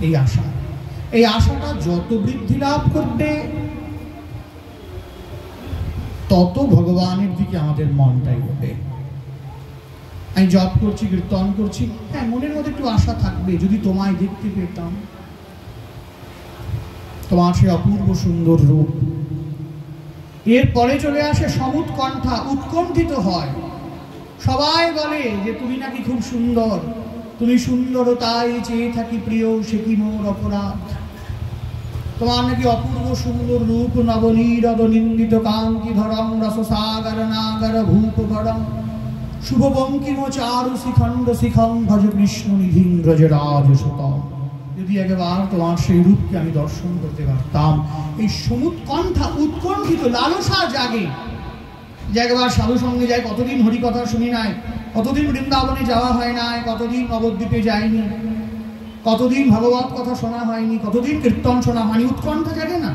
এই আশাটা যত বৃদ্ধি লাভ করবে তত ভগবানের দিকে আমাদের মনটাই হবে। আমি জপ করছি, কীর্তন করছি, হ্যাঁ মনের মধ্যে একটু আশা থাকবে, যদি তোমায় দেখতে পেতাম, তোমার সে অপূর্ব সুন্দর রূপ। এরপরে চলে আসে সমুৎকণ্ঠা, উৎকণ্ঠিত হয়। সবাই বলে যে তুমি নাকি খুব সুন্দর, তুমি সুন্দরতাই চেয়ে থাকি প্রিয়, সে কি মোর অপরাধ। তোমার নাকি অপূর্ব সুন্দর রূপ, নবনীরদ নিন্দিত কান্তি ধরম, রসসাগর নাগর ভূপ ভরম, শুভ বঙ্কিম চারু শিখণ্ড শিখম, ভজ কৃষ্ণ নিধিং ব্রজরাজ সুতম। যদি একবার তোমার সেই রূপকে আমি দর্শন করতে পারতাম। এই সমুৎকণ্ঠা, উৎকণ্ঠিত লালসা জাগে যে একবার সাধু সঙ্গে যায়। কতদিন হরিকথা শুনি নাই, কতদিন বৃন্দাবনে যাওয়া হয় নাই, কতদিন নবদ্বীপে যায়নি, কতদিন ভগবত কথা শোনা হয়নি, কতদিন কীর্তন শোনা হয়নি। উৎকণ্ঠা জাগে না,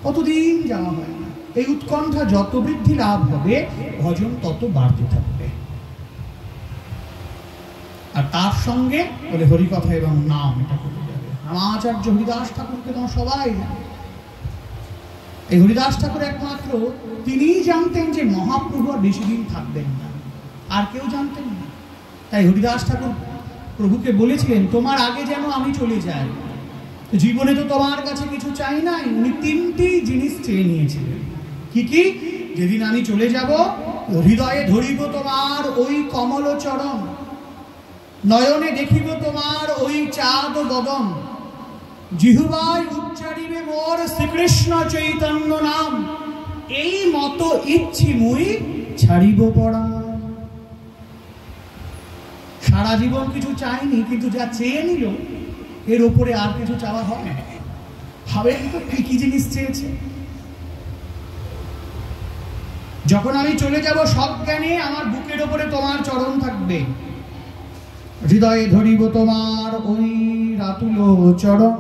কতদিন যাওয়া হয় না। এই উৎকণ্ঠা যত বৃদ্ধি লাভ হবে ভজন তত বাড়তে থাকবে। আর তার সঙ্গে বলে হরিকথা এবং নাম, এটা করে যাবে। রামাচার্য হরিদাস ঠাকুরকে তোমার সবাই জানে। এই হরিদাস ঠাকুর একমাত্র তিনিই জানতেন যে মহাপ্রভু আর বেশি দিন থাকবেন না, আর কেউ জানতেন না। তাই হরিদাস ঠাকুর প্রভুকে বলেছিলেন তোমার আগে যেন আমি চলে যাই। জীবনে তো তোমার কাছে কিছু চাই নাই। উনি তিনটি জিনিস চেয়ে নিয়েছিলেন। কি কি? যেদিন আমি চলে যাব হৃদয়ে ধরিব তোমার ওই কমল চরণ, নয়নে দেখিব তোমার ওই চাঁদ বদন, জিহ্বায় উচ্চারিবে মোর শ্রীকৃষ্ণ চৈতন্য নাম, এই মতো ইচ্ছি মুই ছাড়িব পড়া। সারা জীবন কিছু চাইনি, কিন্তু যা চেয়ে নিল এর উপরে আর কিছু চাওয়া হয় না। ভাবেন তো কি জিনিস চেয়েছে। যখন আমি চলে যাব সজ্ঞানে আমার বুকের ওপরে তোমার চরণ থাকবে, হৃদয়ে ধরিব তোমার ওই রাতুল চরণ,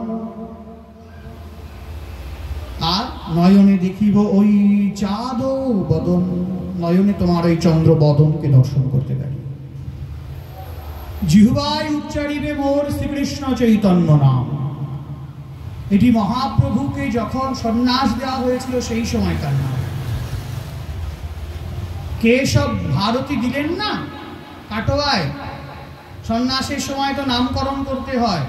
আর নয়নে দেখিব ওই চাঁদ বদন, নয়নে তোমার ওই চন্দ্র বদনকে দর্শন করতে পারি। জিহ্বায় উচ্চারিবে মোর শ্রীকৃষ্ণ চৈতন্য নাম। এটি মহাপ্রভুকে যখন সন্ন্যাস দেওয়া হয়েছিল সেই সময়কার নাম। কেশব ভারতী দিলেন না কাটোয়ায়, সন্ন্যাসের সময় তো নামকরণ করতে হয়।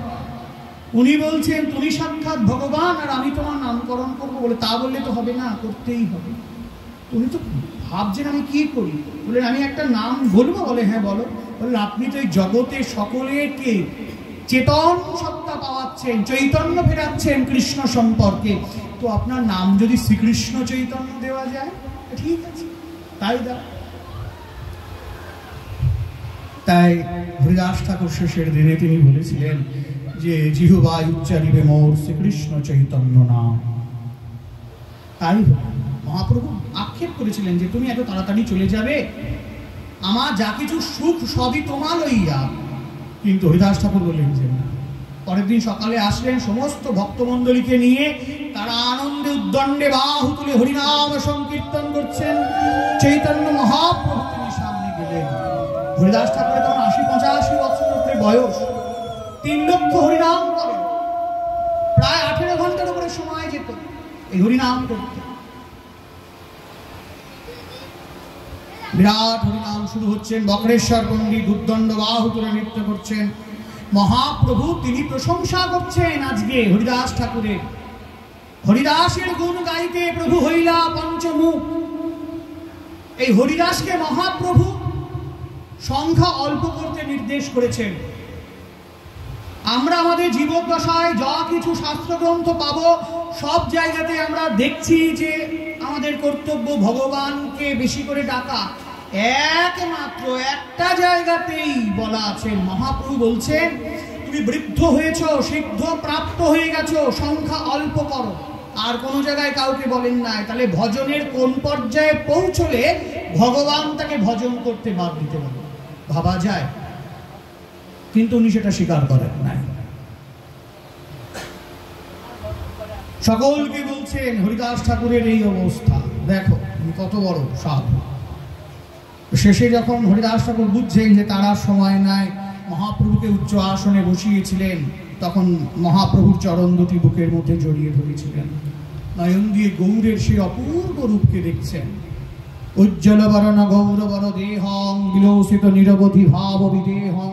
উনি বলছেন তুমি সাক্ষাৎ ভগবান আর আমি তোমার নামকরণ করবো বলে, তা বললে তো হবে না, করতেই হবে। উনি তো ভাবছেন আমি কি করি, বললেন আমি একটা নাম বলবো, বলে হ্যাঁ বলো। বললেন আপনি তো এই জগতে সকলেরকে চেতন সত্তা পাওয়াচ্ছেন, চৈতন্য ফেরাচ্ছেন কৃষ্ণ সম্পর্কে, তো আপনার নাম যদি শ্রীকৃষ্ণ চৈতন্য দেওয়া যায় ঠিক আছে, তাই দাও। তাই হরিদাস ঠাকুর শেষের দিনে তিনি বলেছিলেন যে জিহ্বায় উচ্চারিবে মোর শ্রীকৃষ্ণ চৈতন্য নাম। তাই মহাপ্রভু আক্ষেপ করেছিলেন যে তুমি এত তাড়াতাড়ি চলে যাবে, আমার যা কিছু সুখ সবই তোমার লইয়া। কিন্তু হরিদাস ঠাকুর বললেন যে না। পরের দিন সকালে আসলেন সমস্ত ভক্তমণ্ডলীকে নিয়ে, তারা আনন্দে উদ্দণ্ডে বাহু তুলে হরিনাম সংকীর্তন করছেন। চৈতন্য মহাপ্রভু তিনি সামনে গেলেন। হরিদাস ঠাকুরের তখন ৮০-৮৫ বছর উপরে বয়স। ৩ লক্ষ হরিনাম করেন, প্রায় ১৮ ঘন্টার উপরে সময় যেত এই হরিনাম করতে। বিরাট হরিনাম শুরু হচ্ছেন, বক্রেশ্বর পণ্ডিত উদ্দণ্ড বাহু তুলে নৃত্য করছেন। মহাপ্রভু তিনি প্রশংসা করছেন আজকে হরিদাস ঠাকুরের। হরিদাসের গুণ গাইতে প্রভু হইলা পঞ্চমুখ। এই হরিদাসকে মহাপ্রভু সংখ্যা অল্প করতে নির্দেশ করেছেন। আমরা আমাদের জীবদ্দশায় যা কিছু শাস্ত্রগ্রন্থ পাবো সব জায়গাতে আমরা দেখছি যে আমাদের কর্তব্য ভগবানকে বেশি করে ডাকা। একমাত্র একটা জায়গাতেই বলা আছে, মহাপ্রভু বলছেন তুমি বৃদ্ধ হয়েছ, সিদ্ধ প্রাপ্ত হয়ে গেছো, সংখ্যা অল্প করো। আর কোনো জায়গায় কাউকে বলেন নাই। তাহলে ভজনের কোন পর্যায়ে পৌঁছলে ভগবান তাকে ভজন করতে বাদ দিতে পারে ভাবা যায়, কিন্তু উনি সেটা স্বীকার করেন নাই। সকলকে বলছেন হরিদাস ঠাকুরের এই অবস্থা, দেখো কত বড় সাধু। শেষে যখন হরিদাস ঠাকুর বুঝছেন যে তার আর সময় নাই, মহাপ্রভুকে উচ্চ আসনে বসিয়েছিলেন, তখন মহাপ্রভুর চরণ দুটি বুকের মধ্যে জড়িয়ে ধরেছিলেন। নয়ন দিয়ে গৌরের সেই অপূর্ব রূপকে দেখছেন। উজ্জ্বল বরণ গৌরবর দেহং বিলোসিত নিরবধি ভাব বিদেহং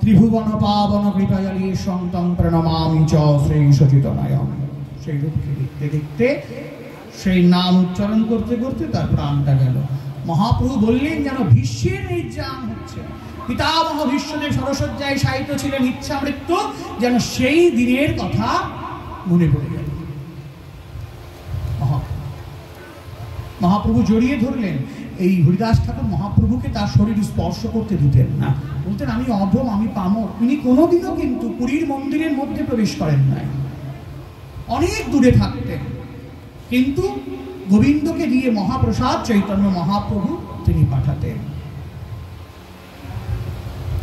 ত্রিভুবন পাবন কৃপায়ালী সন্তং প্রণমামি চ শ্রী সচিতনয়ন। সেই রূপকে দেখতে দেখতে, সেই নাম উচ্চারণ করতে করতে তার প্রাণটা গেল। মহাপ্রভু বললেন যেন ভীষ্মের নির্যান হচ্ছে। পিতামহ ভীষ্মদেব সরসজ্জায় শায়িত ছিলেন, ইচ্ছা মৃত্যু, যেন সেই দিনের কথা মনে পড়ে গেল। মহাপ্রভু জড়িয়ে ধরলেন। এই হরিদাস ঠাকুর মহাপ্রভুকে তার শরীর স্পর্শ করতে দিতেন না, বলতেন আমি অধম, আমি পামর। তিনি কোনোদিনও কিন্তু পুরীর মন্দিরের মধ্যে প্রবেশ করেন নাই, অনেক দূরে থাকতেন। কিন্তু গোবিন্দকে দিয়ে মহাপ্রসাদ চৈতন্য মহাপ্রভু তিনি পাঠাতেন।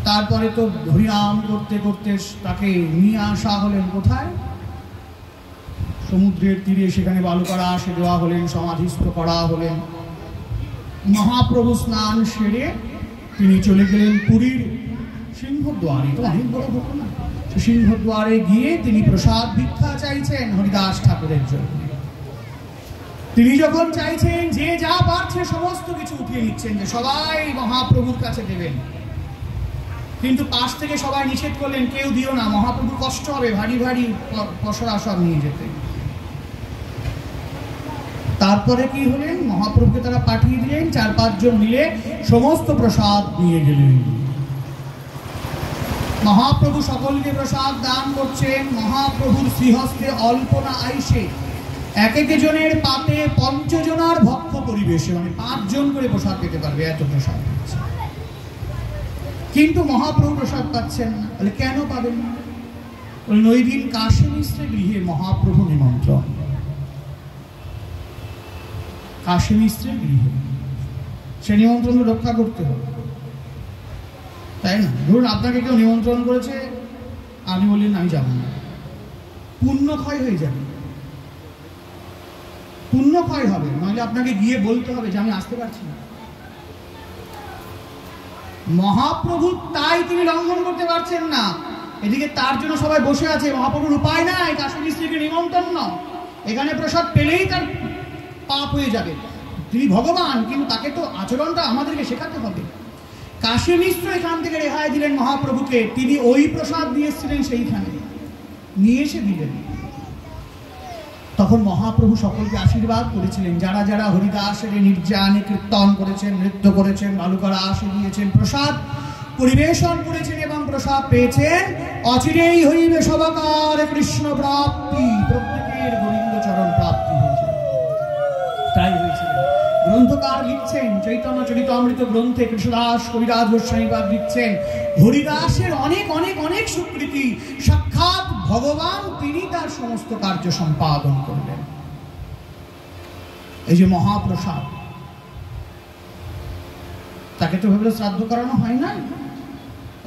তারপরে তো হরিনাম করতে করতে তাকে নিয়ে আসা হলেন কোথায়? সমুদ্রের তীরে, সেখানে বালুকারা আসে দেওয়া হলেন, সমাধিস্থ করা হলেন। মহাপ্রভু স্নান সেরে তিনি চলে গেলেন পুরীর সিংহদ্বারে। তো অনেক বড় ঘটনা। সিংহদ্বারে গিয়ে তিনি প্রসাদ ভিক্ষা চাইছেন হরিদাস ঠাকুরের জন্য। তিনি যখন চাইছেন, যে যা পারছে সমস্ত কিছু উঠিয়ে নিচ্ছেন, যে সবাই মহাপ্রভুর কাছে দেবেন। কিন্তু পাশ থেকে সবাই নিষেধ করলেন, কেউ দিও না, মহাপ্রভুর কষ্ট হবে, ভারী ভারী পসরা সব নিয়ে যেতে। তারপরে কি হলেন? মহাপ্রভুকে তারা পাঠিয়ে দিলেন, 4-5 জন মিলে সমস্ত প্রসাদ নিয়ে গেলেন। মহাপ্রভু সকলকে প্রসাদ দান করছেন। মহাপ্রভুর শ্রীহস্তে অল্পনা আইসে এক একজনের পাতে 5 জনার ভক্ষ পরিবেশে, মানে 5 জন করে প্রসাদ পেতে পারবে, এত প্রসাদ দিচ্ছে। কিন্তু মহাপ্রভু প্রসাদ পাচ্ছেন না। বলে কেন পাবেন না? বলেন ওই দিন কাশী মিশ্রের গৃহে মহাপ্রভু নিমন্ত্রণ। কাশী মিশ্রের গৃহে সে নিমন্ত্রণ রক্ষা করতে হবে, তাই না? ধরুন আপনাকে কেউ নিমন্ত্রণ করেছে, আপনি বললেন আমি যাব না, পুণ্য ক্ষয় হয়ে যাবে, পুণ্য ক্ষয় হবে। নইলে আপনাকে গিয়ে বলতে হবে যে আমি আসতে পারছি না। মহাপ্রভু তাই তিনি লঙ্ঘন করতে পারছেন না। এদিকে তার জন্য সবাই বসে আছে, মহাপ্রভুর উপায় নাই, কাশী মিশ্রকে নিমন্ত্রণ না, এখানে প্রসাদ পেলেই তার পাপ হয়ে যাবে। তিনি ভগবান, কিন্তু তাকে তো আচরণটা আমাদেরকে শেখাতে হবে। কাশী মিশ্র এখান থেকে রেহাই দিলেন মহাপ্রভুকে। তিনি ওই প্রসাদ দিয়ে এসেছিলেন, সেইখানে নিয়ে এসে দিলেন। তখন মহাপ্রভু সকলকে আশীর্বাদ করেছিলেন। যারা যারা হরিদাসের নির্যানে কীর্তন করেছেন, নৃত্য করেছেন, বালুকারা আসে দিয়েছেন, প্রসাদ পরিবেশন করেছেন এবং প্রসাদ পেয়েছেন, অচিরেই হইবে সবাকার কৃষ্ণ প্রাপ্তি, প্রত্যেকের গোবিন্দ চরণ প্রাপ্তি হয়েছে। তাই হয়েছিল। গ্রন্থকার লিখছেন, চৈতন্য চরিতামৃত গ্রন্থে কৃষ্ণদাস কবিরাজ গোস্বামীপাদ লিখছেন, হরিদাসের অনেক অনেক অনেক স্বীকৃতি, সাক্ষাৎ ভগবান তিনি তার সমস্ত কার্য সম্পাদন করলেন। এই যে মহাপ্রসাদ, তাকে তো ভাবে শ্রাদ্ধ করানো হয় না,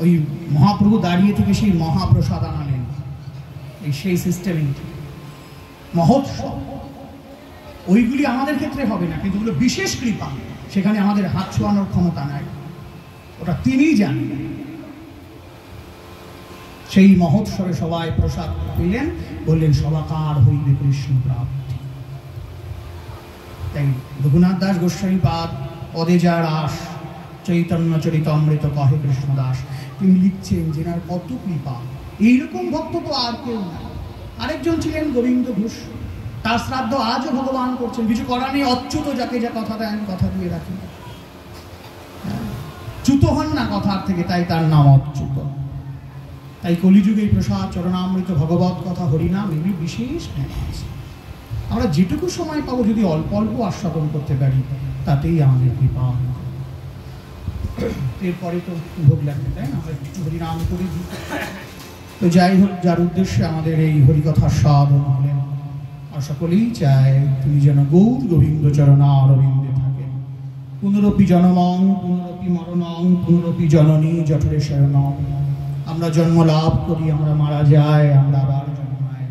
ওই মহাপ্রভু দাঁড়িয়ে থেকে সেই মহাপ্রসাদ আনালেন। এই সেই সিস্টেম মহোৎসব, ওইগুলি আমাদের ক্ষেত্রে হবে না, কিন্তু ওগুলো বিশেষ কৃপা, সেখানে আমাদের হাত ছোঁয়ানোর ক্ষমতা নাই, ওটা তিনিই জানেন। সেই মহোৎসবে সবাই প্রসাদ পেলেন, বললেন সবাকার হইবে কৃষ্ণ প্রাপ্তি। তাই রঘুনাথ দাস গোস্বামীপাদ পদে যার আস, চৈতন্য চরিতামৃত কহে কৃষ্ণদাস, তিনি লিখছেন যে না কত কৃপা, এইরকম ভক্ত তো আর কেউ না। আরেকজন ছিলেন গোবিন্দ ঘোষ, তার শ্রাদ্ধ আজও ভগবান করছেন, কিছু করা নেই, অচ্যুত যাকে যা কথা দেয় আমি কথা দিয়ে রাখি, চ্যুত হন না কথার থেকে, তাই তার নাম অচ্যুত। তাই কলিযুগে এই প্রসাদ চরণামৃত ভগবত কথা হরিনাম এগুলি বিশেষ জ্ঞান আছে। আমরা যেটুকু সময় পাবো যদি অল্প অল্প আস্বাদন করতে পারি, তাতেই আমাদের কৃপা। এরপরে তো ভোগ লাগবে, তাই না? হরিনাম করে দিই। তো যাই হোক, যার উদ্দেশ্যে আমাদের এই হরিকথার সাধন হলেন, আর সকলেই চায় তিনি যেন গৌর গোবিন্দ চরণারবিন্দে থাকেন। পুনরপি জনমং পুনরপি মরণং পুনরপি জননী জঠরে শয়নং। আমরা জন্ম লাভ করি, আমরা মারা যাই, আমরা আবার জন্মায়,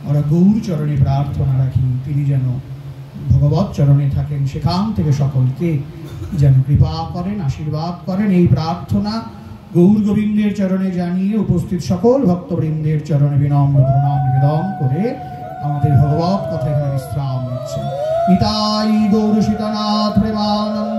আমরা গৌর চরণে প্রার্থনা রাখি তিনি যেন ভগবৎ চরণে থাকেন, সেখান থেকে সকলকে যেন কৃপা করেন, আশীর্বাদ করেন। এই প্রার্থনা গৌর গোবিন্দের চরণে জানিয়ে উপস্থিত সকল ভক্তবৃন্দের চরণে বিনম্র প্রণাম নিবেদন করে আমাদের ভগবত কথা এখানে বিশ্রাম নিচ্ছে। নিতাই গৌর সীতানাথ প্রেমানন্দ।